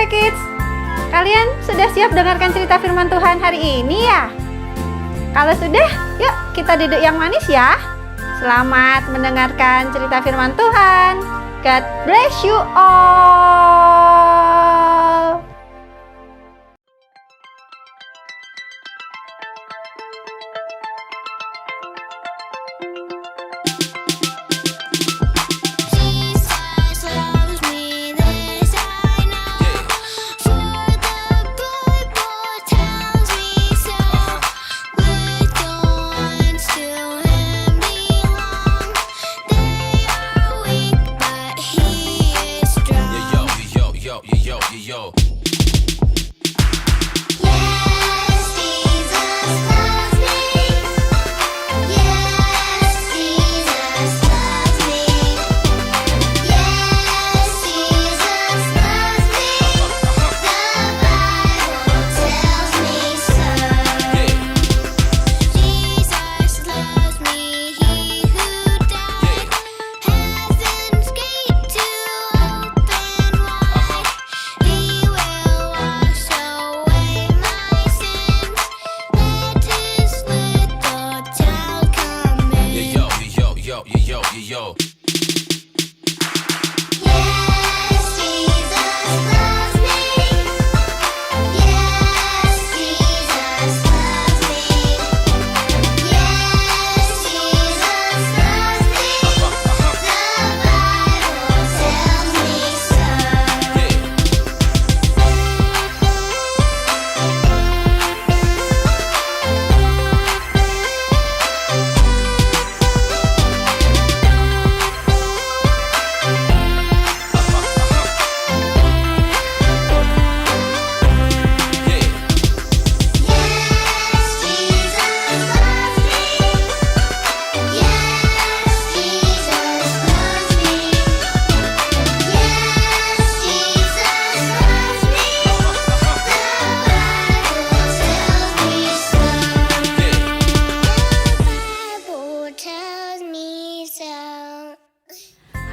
GP Kids. Kalian sudah siap dengarkan cerita firman Tuhan hari ini ya? Kalau sudah, yuk kita duduk yang manis ya. Selamat mendengarkan cerita firman Tuhan. God bless you all.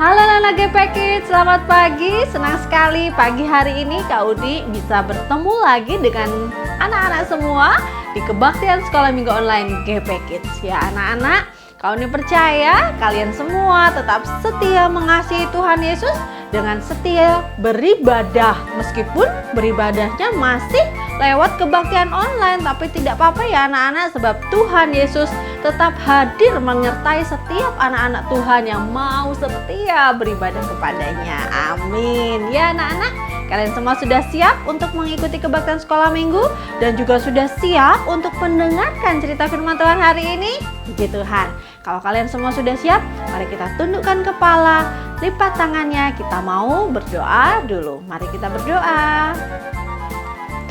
Halo anak GP Kids, selamat pagi. Senang sekali pagi hari ini Kak Udi bisa bertemu lagi dengan anak-anak semua di kebaktian sekolah minggu online GP Kids. Ya anak-anak, Kak Udi percaya kalian semua tetap setia mengasihi Tuhan Yesus dengan setia beribadah. Meskipun beribadahnya masih lewat kebaktian online, tapi tidak apa-apa ya anak-anak, sebab Tuhan Yesus tetap hadir menyertai setiap anak-anak Tuhan yang mau setia beribadah kepadanya. Amin. Ya anak-anak, kalian semua sudah siap untuk mengikuti kebaktian sekolah minggu dan juga sudah siap untuk mendengarkan cerita firman Tuhan hari ini? Puji Tuhan. Kalau kalian semua sudah siap, mari kita tundukkan kepala, lipat tangannya, kita mau berdoa dulu. Mari kita berdoa.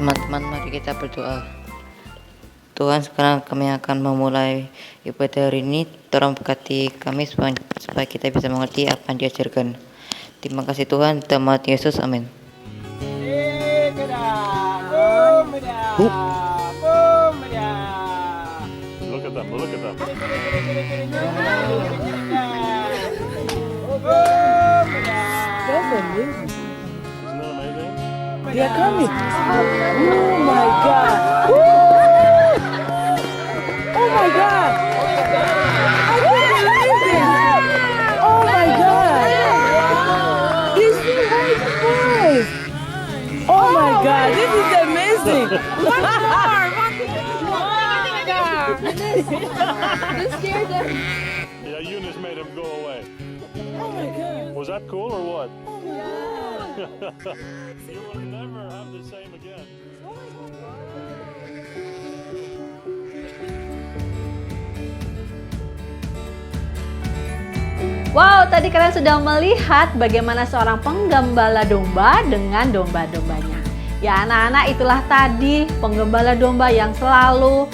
Teman-teman, mari kita berdoa. Tuhan, sekarang kami akan memulai ibadah hari ini. Tolong berkati kami supaya kita bisa mengerti apa yang diajarkan. Terima kasih Tuhan, dalam nama Yesus, amin. Look at them, look at them. That's amazing. Isn't that amazing? They are coming. Oh my God. Woo! Oh my God. I can't believe it. Oh my God. This is high surprise. Oh my God. This is amazing. One more. Yeah, Eunice made him go away. Oh my God. Was that cool or what? You will never have the same again. Wow, tadi kalian sudah melihat bagaimana seorang penggembala domba dengan domba-dombanya. Ya anak-anak, itulah tadi penggembala domba yang selalu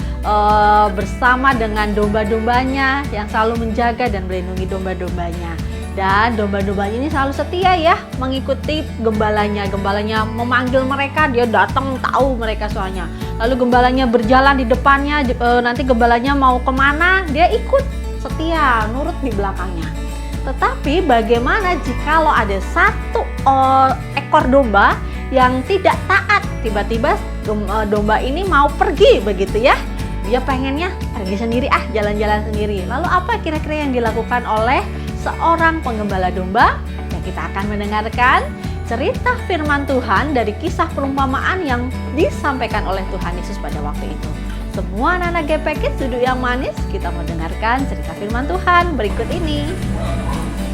bersama dengan domba-dombanya, yang selalu menjaga dan melindungi domba-dombanya. Dan domba-dombanya ini selalu setia ya mengikuti gembalanya. Gembalanya memanggil mereka, dia datang tahu mereka soalnya. Lalu gembalanya berjalan di depannya, nanti gembalanya mau kemana dia ikut, setia, nurut di belakangnya. Tetapi bagaimana jikalau ada satu ekor domba yang tidak taat. Tiba-tiba domba ini mau pergi begitu ya. Dia pengennya pergi sendiri, jalan-jalan sendiri. Lalu apa kira-kira yang dilakukan oleh seorang penggembala domba? Ya, kita akan mendengarkan cerita firman Tuhan dari kisah perumpamaan yang disampaikan oleh Tuhan Yesus pada waktu itu. Semua anak-anak GP Kids duduk yang manis, kita mendengarkan cerita firman Tuhan berikut ini.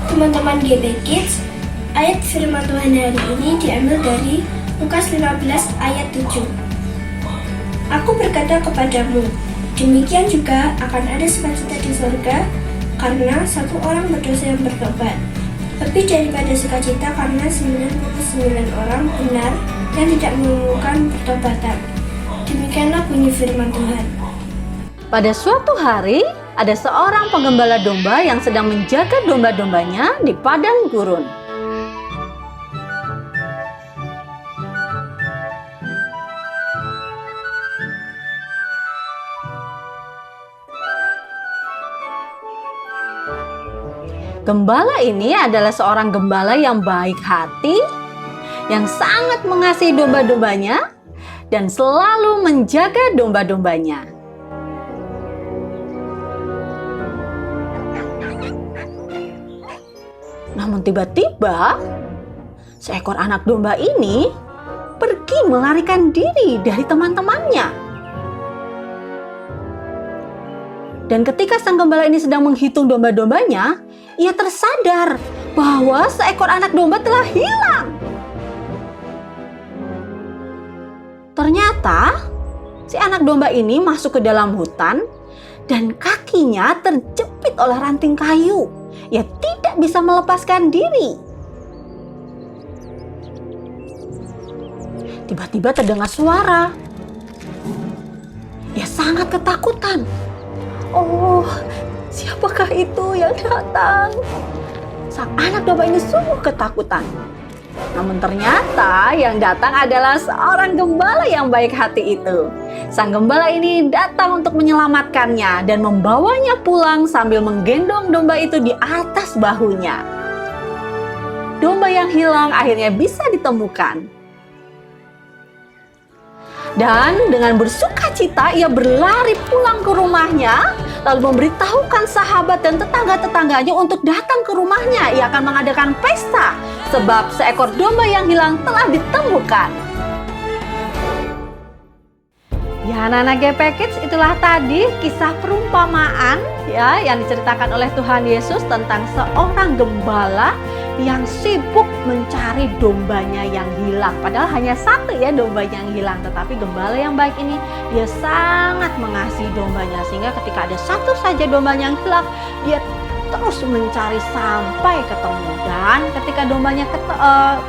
Teman-teman GP Kids, ayat firman Tuhan hari ini diambil dari Lukas 15 ayat 7. Aku berkata kepadamu, demikian juga akan ada sukacita di surga karena satu orang berdosa yang bertobat, lebih daripada sukacita karena 99 orang benar yang tidak menemukan pertobatan. Demikianlah bunyi firman Tuhan. Pada suatu hari, ada seorang penggembala domba yang sedang menjaga domba-dombanya di padang gurun. Gembala ini adalah seorang gembala yang baik hati, yang sangat mengasihi domba-dombanya, dan selalu menjaga domba-dombanya. Namun tiba-tiba, seekor anak domba ini pergi melarikan diri dari teman-temannya. Dan ketika sang gembala ini sedang menghitung domba-dombanya, ia tersadar bahwa seekor anak domba telah hilang. Ternyata si anak domba ini masuk ke dalam hutan dan kakinya terjepit oleh ranting kayu. Ia tidak bisa melepaskan diri. Tiba-tiba terdengar suara. Ia sangat ketakutan. Oh, siapakah itu yang datang? Sang anak domba ini sungguh ketakutan. Namun ternyata yang datang adalah seorang gembala yang baik hati itu. Sang gembala ini datang untuk menyelamatkannya dan membawanya pulang sambil menggendong domba itu di atas bahunya. Domba yang hilang akhirnya bisa ditemukan. Dan dengan bersukacita ia berlari pulang ke rumahnya, lalu memberitahukan sahabat dan tetangga-tetangganya untuk datang ke rumahnya. Ia akan mengadakan pesta sebab seekor domba yang hilang telah ditemukan. Ya, anak-anak GP Kids, itulah tadi kisah perumpamaan ya yang diceritakan oleh Tuhan Yesus tentang seorang gembala yang sibuk mencari dombanya yang hilang. Padahal hanya satu ya domba yang hilang, tetapi gembala yang baik ini dia sangat mengasihi dombanya, sehingga ketika ada satu saja dombanya yang hilang, dia terus mencari sampai ketemu. Dan ketika dombanya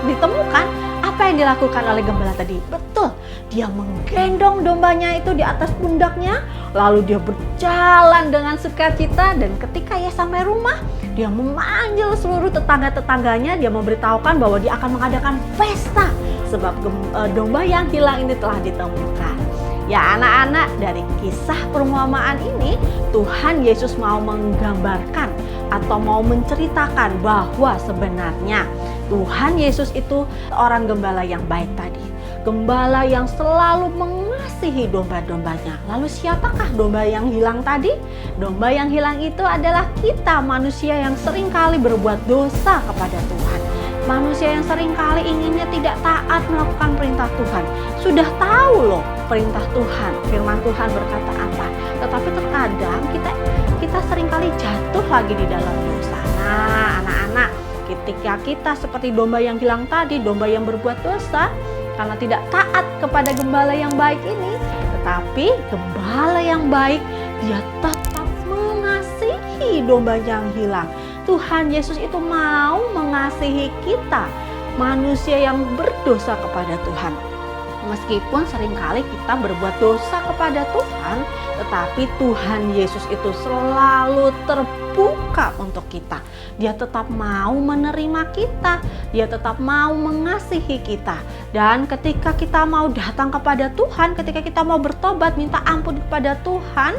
ditemukan, apa yang dilakukan oleh gembala tadi? Betul, dia menggendong dombanya itu di atas pundaknya, lalu dia berjalan dengan sukacita, dan ketika ia sampai rumah, dia memanggil seluruh tetangga-tetangganya. Dia memberitahukan bahwa dia akan mengadakan pesta sebab domba yang hilang ini telah ditemukan. Ya anak-anak, dari kisah perumpamaan ini Tuhan Yesus mau menggambarkan atau mau menceritakan bahwa sebenarnya Tuhan Yesus itu orang gembala yang baik tadi. Gembala yang selalu mengasihi domba-dombanya. Lalu siapakah domba yang hilang tadi? Domba yang hilang itu adalah kita, manusia yang seringkali berbuat dosa kepada Tuhan. Manusia yang seringkali inginnya tidak taat melakukan perintah Tuhan. Sudah tahu loh perintah Tuhan, firman Tuhan berkata apa. Tetapi terkadang kita seringkali jatuh lagi di dalam dosa. Nah anak-anak, ketika kita seperti domba yang hilang tadi, domba yang berbuat dosa, karena tidak taat kepada gembala yang baik ini, tetapi gembala yang baik dia tetap mengasihi domba yang hilang. Tuhan Yesus itu mau mengasihi kita, manusia yang berdosa kepada Tuhan. Meskipun seringkali kita berbuat dosa kepada Tuhan, tetapi Tuhan Yesus itu selalu terbuka untuk kita. Dia tetap mau menerima kita, dia tetap mau mengasihi kita. Dan ketika kita mau datang kepada Tuhan, ketika kita mau bertobat, minta ampun kepada Tuhan,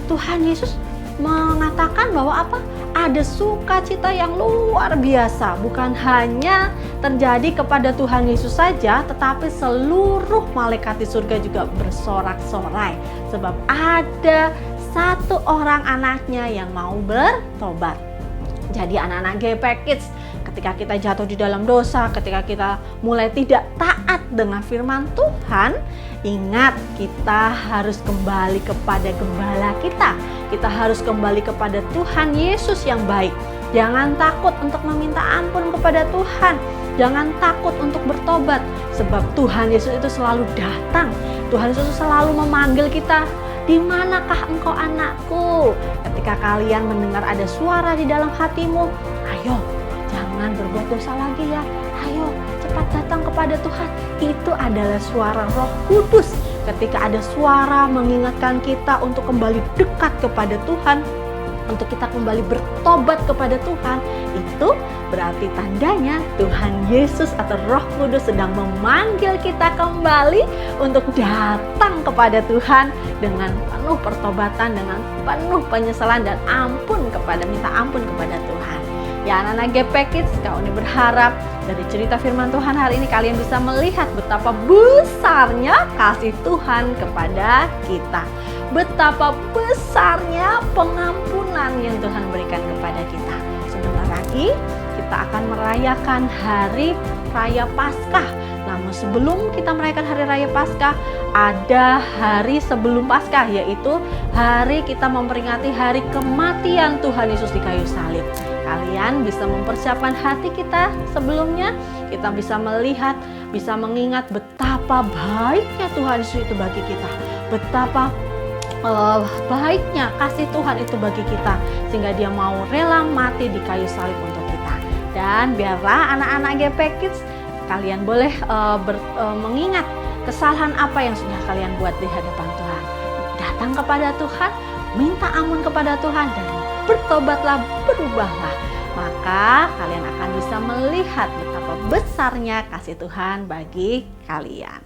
Tuhan Yesus mengatakan bahwa apa? Ada sukacita yang luar biasa, bukan hanya terjadi kepada Tuhan Yesus saja, tetapi seluruh malaikat di surga juga bersorak-sorai sebab ada satu orang anaknya yang mau bertobat. Jadi anak-anak GP Kids, ketika kita jatuh di dalam dosa, ketika kita mulai tidak taat dengan firman Tuhan, ingat kita harus kembali kepada gembala kita. Kita harus kembali kepada Tuhan Yesus yang baik. Jangan takut untuk meminta ampun kepada Tuhan. Jangan takut untuk bertobat, sebab Tuhan Yesus itu selalu datang. Tuhan Yesus selalu memanggil kita. Di manakah engkau anakku? Ketika kalian mendengar ada suara di dalam hatimu, ayo jangan berbuat dosa lagi ya. Ayo cepat datang kepada Tuhan. Itu adalah suara Roh Kudus. Ketika ada suara mengingatkan kita untuk kembali dekat kepada Tuhan, untuk kita kembali bertobat kepada Tuhan, itu berarti tandanya Tuhan Yesus atau Roh Kudus sedang memanggil kita kembali untuk datang kepada Tuhan dengan penuh pertobatan, dengan penuh penyesalan dan minta ampun kepada Tuhan. Ya anak-anak GP Kids, kau ini berharap dari cerita firman Tuhan hari ini kalian bisa melihat betapa besarnya kasih Tuhan kepada kita. Betapa besarnya pengampunan yang Tuhan berikan kepada kita. Sebentar lagi kita akan merayakan Hari Raya Paskah. Namun sebelum kita merayakan Hari Raya Paskah, ada hari sebelum Paskah, yaitu hari kita memperingati hari kematian Tuhan Yesus di kayu salib. Kalian bisa mempersiapkan hati kita sebelumnya, kita bisa melihat, bisa mengingat betapa baiknya Tuhan Yesus itu bagi kita. Betapa baiknya kasih Tuhan itu bagi kita, sehingga dia mau rela mati di kayu salib untuk kita. Dan biarlah anak-anak GP Kids, kalian boleh mengingat kesalahan apa yang sudah kalian buat di hadapan Tuhan. Datang kepada Tuhan, minta ampun kepada Tuhan, dan bertobatlah, berubahlah. Maka kalian akan bisa melihat betapa besarnya kasih Tuhan bagi kalian.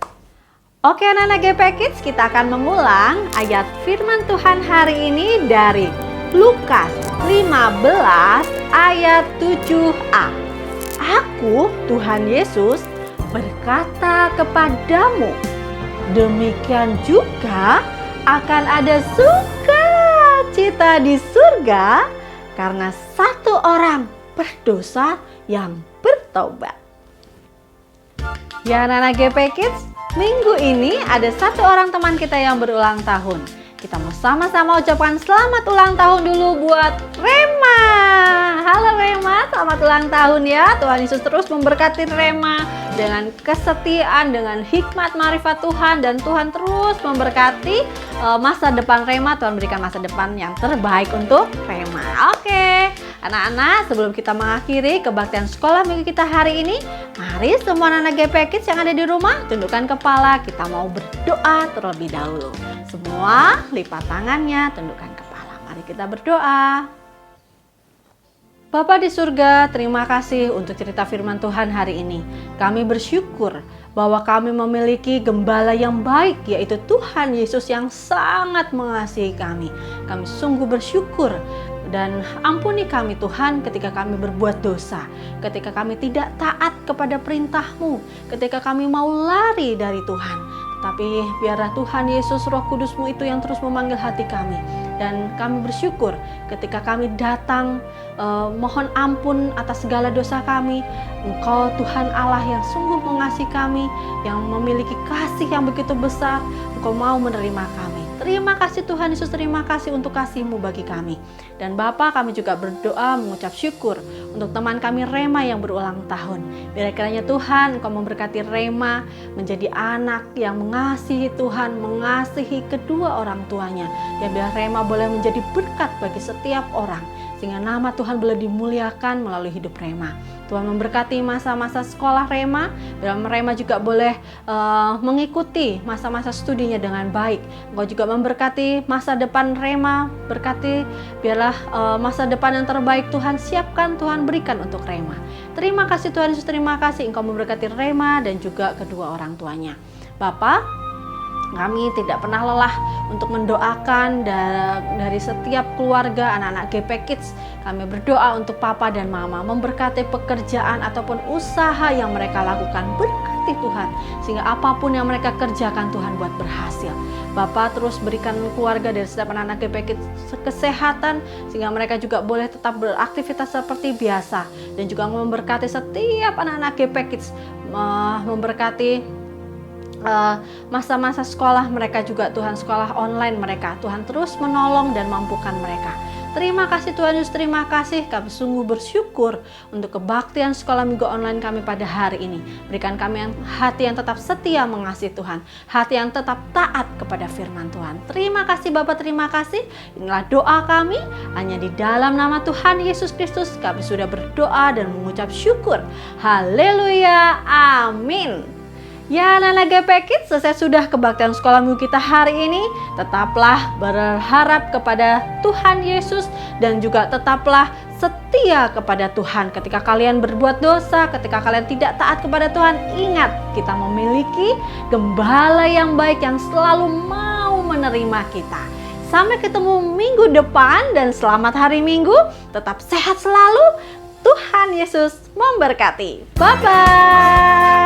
Oke anak-anak GP Kids, kita akan mengulang ayat firman Tuhan hari ini dari Lukas 15 ayat 7a. Aku, Tuhan Yesus, berkata kepadamu, demikian juga akan ada sukacita di surga karena satu orang berdosa yang bertobat. Ya anak-anak GP Kids, minggu ini ada satu orang teman kita yang berulang tahun. Kita mau sama-sama ucapkan selamat ulang tahun dulu buat Rema. Halo Rema, selamat ulang tahun ya. Tuhan Yesus terus memberkati Rema dengan kesetiaan, dengan hikmat marifat Tuhan, dan Tuhan terus memberkati masa depan Rema. Tuhan berikan masa depan yang terbaik untuk Rema. Oke, anak-anak, sebelum kita mengakhiri kebaktian sekolah minggu kita hari ini, mari semua anak GP Kids yang ada di rumah tundukkan kepala, kita mau berdoa terlebih dahulu. Semua lipat tangannya, tundukkan kepala. Mari kita berdoa. Bapa di surga, terima kasih untuk cerita firman Tuhan hari ini. Kami bersyukur bahwa kami memiliki gembala yang baik, yaitu Tuhan Yesus yang sangat mengasihi kami. Kami sungguh bersyukur. Dan ampuni kami Tuhan ketika kami berbuat dosa, ketika kami tidak taat kepada perintah-Mu, ketika kami mau lari dari Tuhan. Tapi biarlah Tuhan Yesus Roh Kudus-Mu itu yang terus memanggil hati kami. Dan kami bersyukur ketika kami datang mohon ampun atas segala dosa kami. Engkau Tuhan Allah yang sungguh mengasihi kami, yang memiliki kasih yang begitu besar. Engkau mau menerima kami. Terima kasih Tuhan Yesus, terima kasih untuk kasih-Mu bagi kami. Dan Bapa, kami juga berdoa mengucap syukur untuk teman kami Rema yang berulang tahun. Biar kiranya Tuhan Engkau memberkati Rema menjadi anak yang mengasihi Tuhan, mengasihi kedua orang tuanya. Dan biar Rema boleh menjadi berkat bagi setiap orang, sehingga nama Tuhan boleh dimuliakan melalui hidup Rema. Tuhan memberkati masa-masa sekolah Rema, biar Rema juga boleh mengikuti masa-masa studinya dengan baik. Engkau juga memberkati masa depan Rema, berkati biarlah masa depan yang terbaik Tuhan siapkan, Tuhan berikan untuk Rema. Terima kasih Tuhan Yesus, terima kasih Engkau memberkati Rema dan juga kedua orang tuanya. Bapa, Kami tidak pernah lelah untuk mendoakan dari setiap keluarga anak-anak GP Kids. Kami berdoa untuk papa dan mama, memberkati pekerjaan ataupun usaha yang mereka lakukan. Berkati Tuhan, sehingga apapun yang mereka kerjakan Tuhan buat berhasil. Bapak terus berikan keluarga dari setiap anak-anak GP Kids kesehatan, sehingga mereka juga boleh tetap beraktivitas seperti biasa. Dan juga memberkati setiap anak-anak GP Kids, memberkati masa-masa sekolah mereka juga Tuhan, sekolah online mereka. Tuhan terus menolong dan mampukan mereka. Terima kasih Tuhan Yesus, terima kasih. Kami sungguh bersyukur untuk kebaktian sekolah minggu online kami pada hari ini. Berikan kami hati yang tetap setia mengasihi Tuhan, hati yang tetap taat kepada firman Tuhan. Terima kasih Bapa, terima kasih. Inilah doa kami, hanya di dalam nama Tuhan Yesus Kristus kami sudah berdoa dan mengucap syukur. Haleluya, amin. Ya anak-anak GP Kids, selesai sudah kebaktian sekolah minggu kita hari ini. Tetaplah berharap kepada Tuhan Yesus dan juga tetaplah setia kepada Tuhan. Ketika kalian berbuat dosa, ketika kalian tidak taat kepada Tuhan, ingat kita memiliki gembala yang baik yang selalu mau menerima kita. Sampai ketemu minggu depan dan selamat hari Minggu. Tetap sehat selalu. Tuhan Yesus memberkati. Bye-bye.